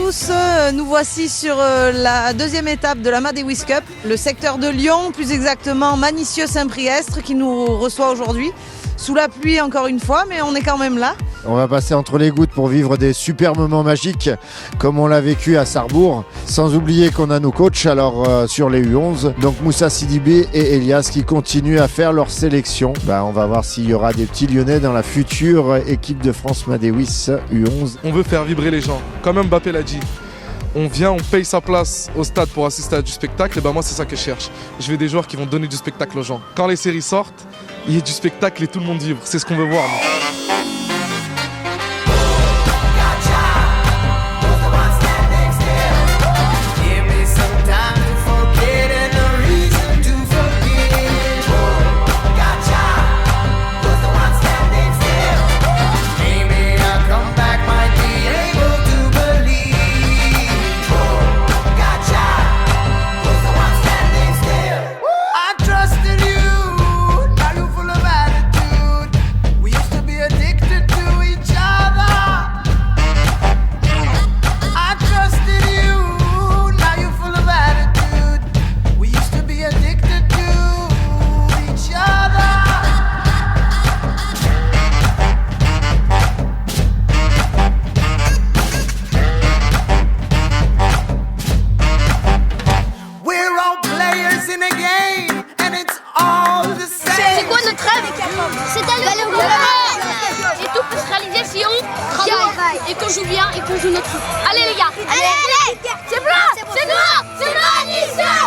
tous, nous voici sur la deuxième étape de la Madewish Cup, le secteur de Lyon, plus exactement Manicieux-Saint-Priestre qui nous reçoit aujourd'hui. Sous la pluie encore une fois, mais on est quand même là. On va passer entre les gouttes pour vivre des super moments magiques comme on l'a vécu à Sarrebourg. Sans oublier qu'on a nos coachs alors sur les U11. Donc Moussa Sidibé et Elias qui continuent à faire leur sélection. On va voir s'il y aura des petits Lyonnais dans la future équipe de France Madewish U11. On veut faire vibrer les gens, comme Mbappé l'a dit. On vient, on paye sa place au stade pour assister à du spectacle, et moi c'est ça que je cherche. Je veux des joueurs qui vont donner du spectacle aux gens. Quand les séries sortent, il y a du spectacle et tout le monde vibre. C'est ce qu'on veut voir. C'est quoi notre rêve? C'est d'aller au et tout peut se réaliser si on travaille et qu'on joue bien et qu'on joue notre foot. Allez les gars, allez, c'est blanc, c'est noir, c'est Manicieux.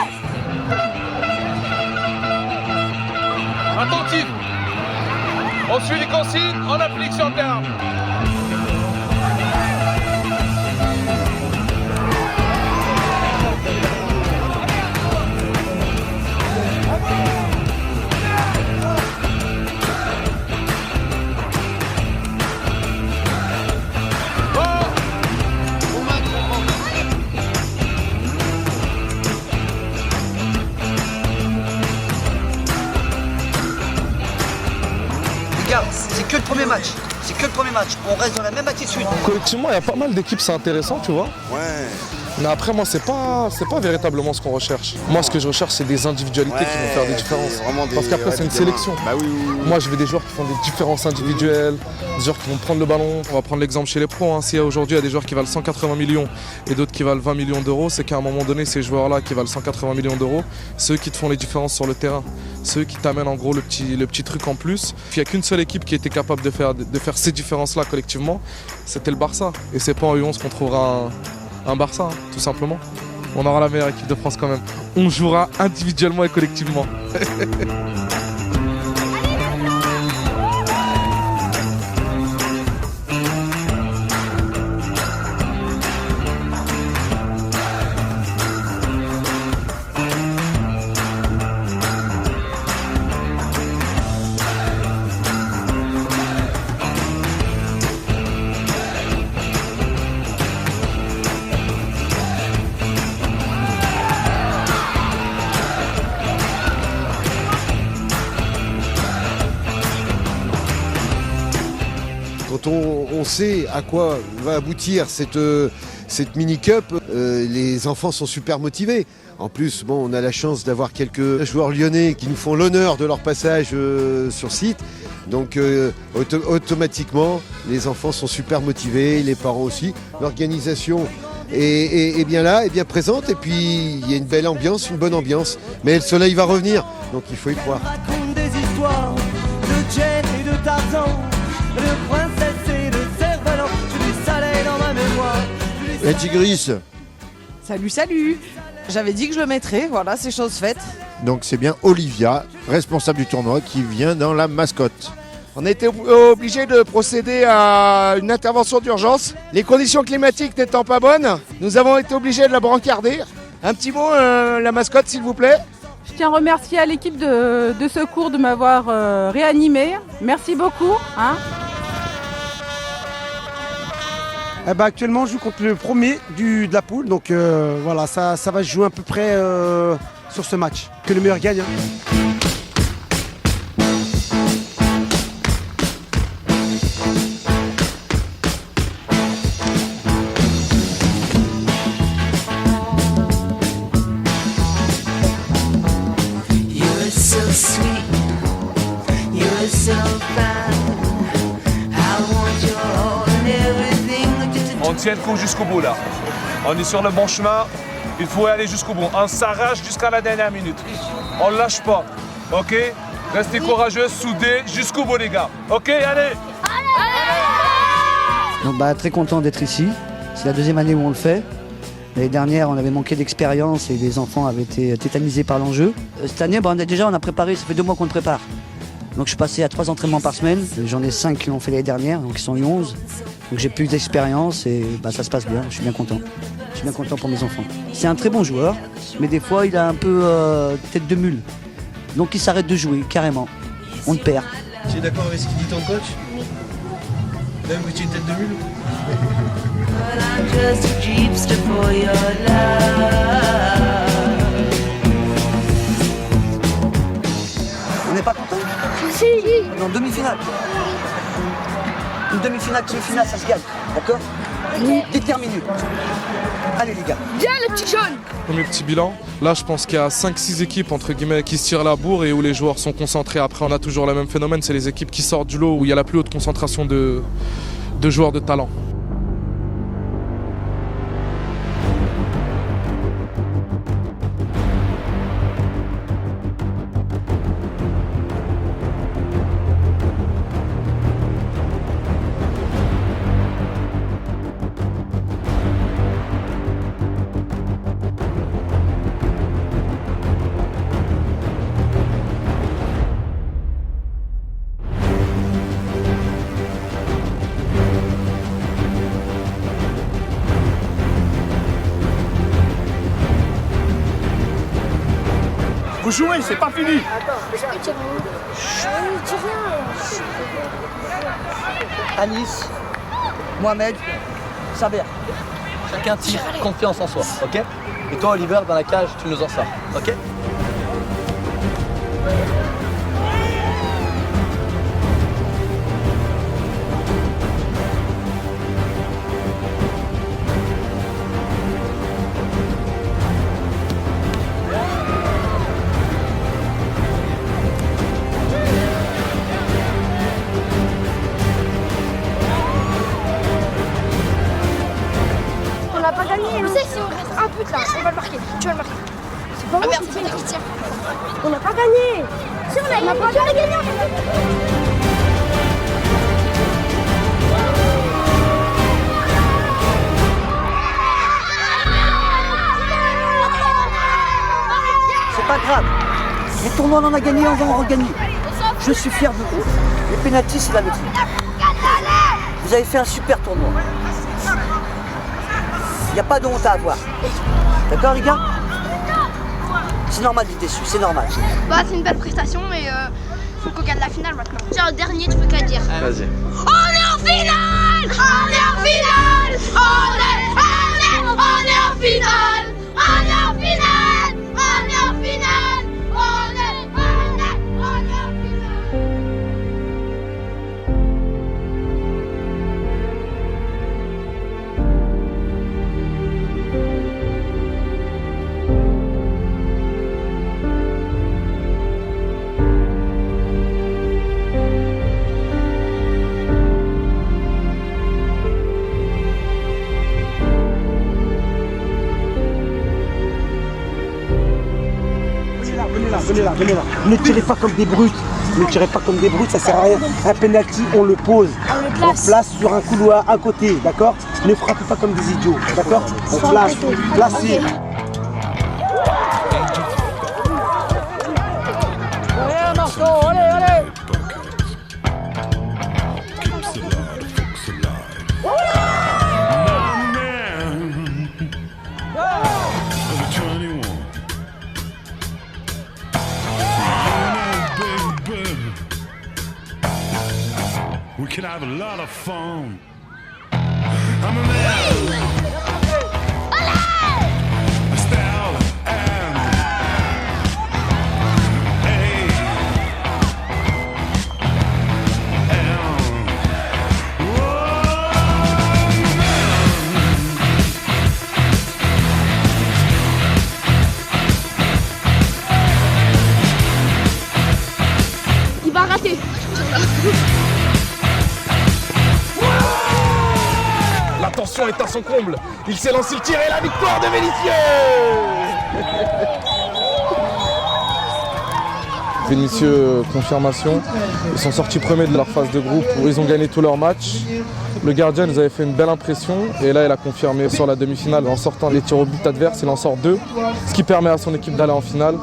Attentif. On suit les consignes, on applique sur le terrain. C'est que le premier match. C'est que le premier match. On reste dans la même attitude. Collectivement, il y a pas mal d'équipes, c'est intéressant, tu vois. Ouais. Mais après, moi, c'est pas véritablement ce qu'on recherche. Moi, ce que je recherche, c'est des individualités qui vont faire des différences. Parce qu'après, c'est une sélection. Bah oui. Moi, je veux des joueurs qui font des différences individuelles, des joueurs qui vont prendre le ballon. On va prendre l'exemple chez les pros. S'il y a aujourd'hui des joueurs qui valent 180 millions et d'autres qui valent 20 millions d'euros, c'est qu'à un moment donné, ces joueurs-là qui valent 180 millions d'euros, ceux qui te font les différences sur le terrain, ceux qui t'amènent en gros le petit truc en plus. Il n'y a qu'une seule équipe qui était capable de faire ces différences-là collectivement, c'était le Barça. Et c'est pas en U11 qu'on trouvera un Barça, tout simplement. On aura la meilleure équipe de France quand même. On jouera individuellement et collectivement. Quand on sait à quoi va aboutir cette mini-cup, les enfants sont super motivés. En plus, on a la chance d'avoir quelques joueurs lyonnais qui nous font l'honneur de leur passage sur site. Donc automatiquement, les enfants sont super motivés, les parents aussi. L'organisation est bien là, est bien présente. Et puis, il y a une belle ambiance, une bonne ambiance. Mais le soleil va revenir, donc il faut y croire. Raconte des histoires de Jen et de Tarzan, de princesse et de cerf-volant. J'ai du soleil dans ma mémoire. La Tigris. Salut. J'avais dit que je le mettrais, voilà, c'est chose faite. Donc c'est bien Olivia, responsable du tournoi, qui vient dans la mascotte. On a été obligé de procéder à une intervention d'urgence. Les conditions climatiques n'étant pas bonnes, nous avons été obligés de la brancarder. Un petit mot, la mascotte s'il vous plaît. Je tiens à remercier à l'équipe de secours de m'avoir réanimé. Merci beaucoup. Actuellement, je joue contre le premier de la poule. Donc voilà, ça va se jouer à peu près sur ce match. Que le meilleur gagne. On tient le coup jusqu'au bout là. On est sur le bon chemin. Il faut aller jusqu'au bout. On s'arrache jusqu'à la dernière minute. On ne lâche pas. Ok? Restez courageux, soudés jusqu'au bout les gars. Ok, allez! Donc très content d'être ici. C'est la deuxième année où on le fait. L'année dernière, on avait manqué d'expérience et les enfants avaient été tétanisés par l'enjeu. Cette année, on a préparé, ça fait 2 mois qu'on le prépare. Donc je suis passé à 3 entraînements par semaine. J'en ai 5 qui l'ont fait l'année dernière, donc ils sont 11. Donc j'ai plus d'expérience et ça se passe bien, je suis bien content. Je suis bien content pour mes enfants. C'est un très bon joueur, mais des fois il a un peu tête de mule. Donc il s'arrête de jouer, carrément. On le perd. Tu es d'accord avec ce qu'il dit ton coach? Oui. Même que tu es une tête de mule? On n'est pas content? Si. On est en demi-finale. Une demi-finale, semi-finale, ça se gagne, d'accord? Oui. Déterminé. Allez les gars. Viens le petit jaune. Premier petit bilan. Là, je pense qu'il y a 5-6 équipes entre guillemets qui se tirent la bourre et où les joueurs sont concentrés. Après, on a toujours le même phénomène, c'est les équipes qui sortent du lot où il y a la plus haute concentration de joueurs de talent. Vous jouez, c'est pas fini. Anis, Mohamed, Saber. Chacun tire, confiance en soi, ok? Et toi Oliver, dans la cage, tu nous en sors, ok? On n'a pas gagné. Tu sais, si on reste un but là, on va le marquer. Tu vas le marquer. C'est pas merde, c'est qui tire. On n'a pas gagné. Si on n'a pas gagné. C'est pas grave. Les tournois, on en a gagné, on va en regagner. Je suis fier de vous. Les pénaltys, c'est la méthode. Vous avez fait un super tournoi. Il n'y a pas de honte à avoir. D'accord les gars? C'est normal d'être déçu, c'est normal. C'est une belle prestation et faut qu'on gagne la finale maintenant. Genre le dernier, tu peux qu'à dire. Vas-y. On est en finale! On est en finale! On est en finale! On est en finale! On est en finale! On est en finale! Venez là. Ne tirez pas comme des brutes. Ne tirez pas comme des brutes, ça sert à rien. Un penalty, on le pose. On place sur un couloir à côté, d'accord? Ne frappez pas comme des idiots, d'accord? On place, placez. Allez Marco, allez. We can have a lot of fun. I'm a man. Estelle and Il va rater. La tension est à son comble. Il s'élance, il tire et la victoire de Vénitieux. Vénitieux, confirmation. Ils sont sortis premiers de leur phase de groupe où ils ont gagné tous leurs matchs. Le gardien nous avait fait une belle impression et là il a confirmé sur la demi-finale en sortant les tirs au but adverse, il en sort 2, ce qui permet à son équipe d'aller en finale.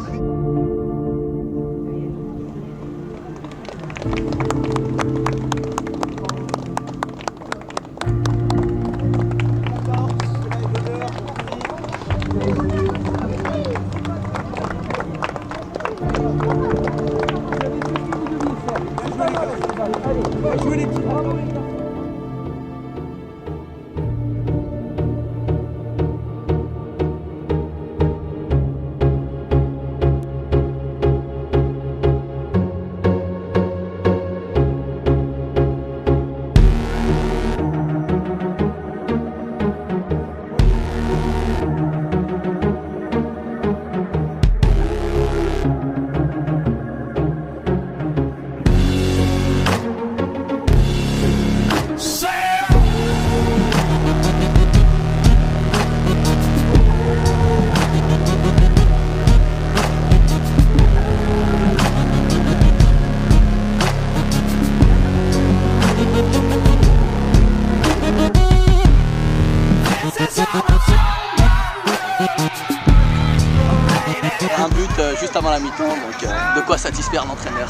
Un but juste avant la mi-temps, donc de quoi satisfaire l'entraîneur.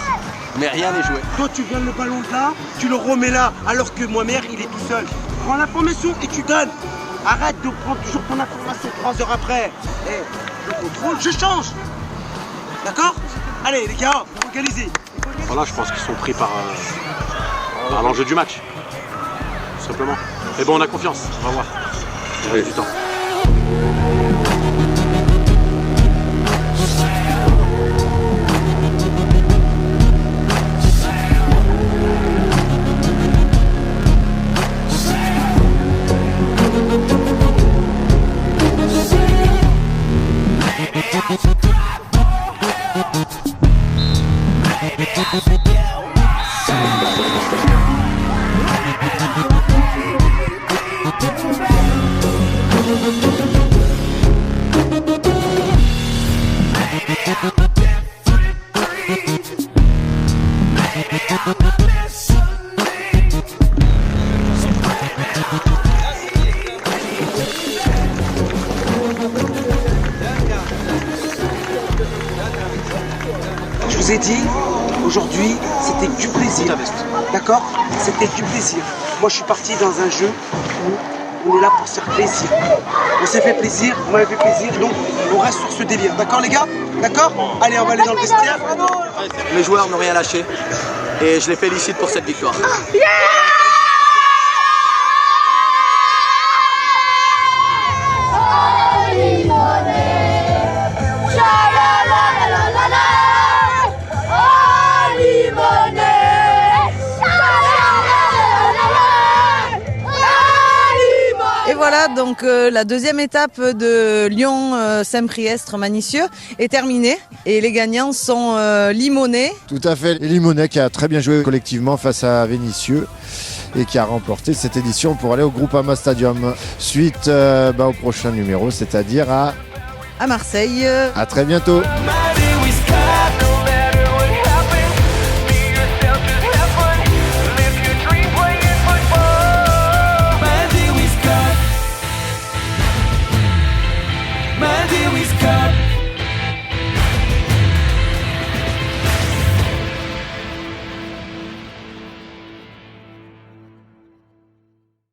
Mais rien n'est joué. Toi tu viens le ballon de là, tu le remets là, alors que Mohamed il est tout seul. Prends l'information et tu donnes. Arrête de prendre toujours ton information 3 heures après. Et le contrôle, je change. D'accord? Allez les gars, organisez. Voilà, je pense qu'ils sont pris par l'enjeu du match. Tout simplement. Mais bon, on a confiance, on va voir. Il reste du temps. Je vous ai dit, aujourd'hui, c'était du plaisir. D'accord? C'était du plaisir. Moi, je suis parti dans un jeu où on est là pour se faire plaisir. On s'est fait plaisir, on m'avait fait plaisir, donc on reste sur ce délire. D'accord, les gars? D'accord? Allez, on va aller dans le vestiaire. Mes joueurs n'ont rien lâché et je les félicite pour cette victoire. Et voilà, donc la deuxième étape de Lyon-Saint-Priestre-Manicieux est terminée et les gagnants sont Limonest. Tout à fait, et Limonest qui a très bien joué collectivement face à Vénitieux et qui a remporté cette édition pour aller au Groupama Stadium. Suite au prochain numéro, c'est-à-dire à À Marseille. À très bientôt.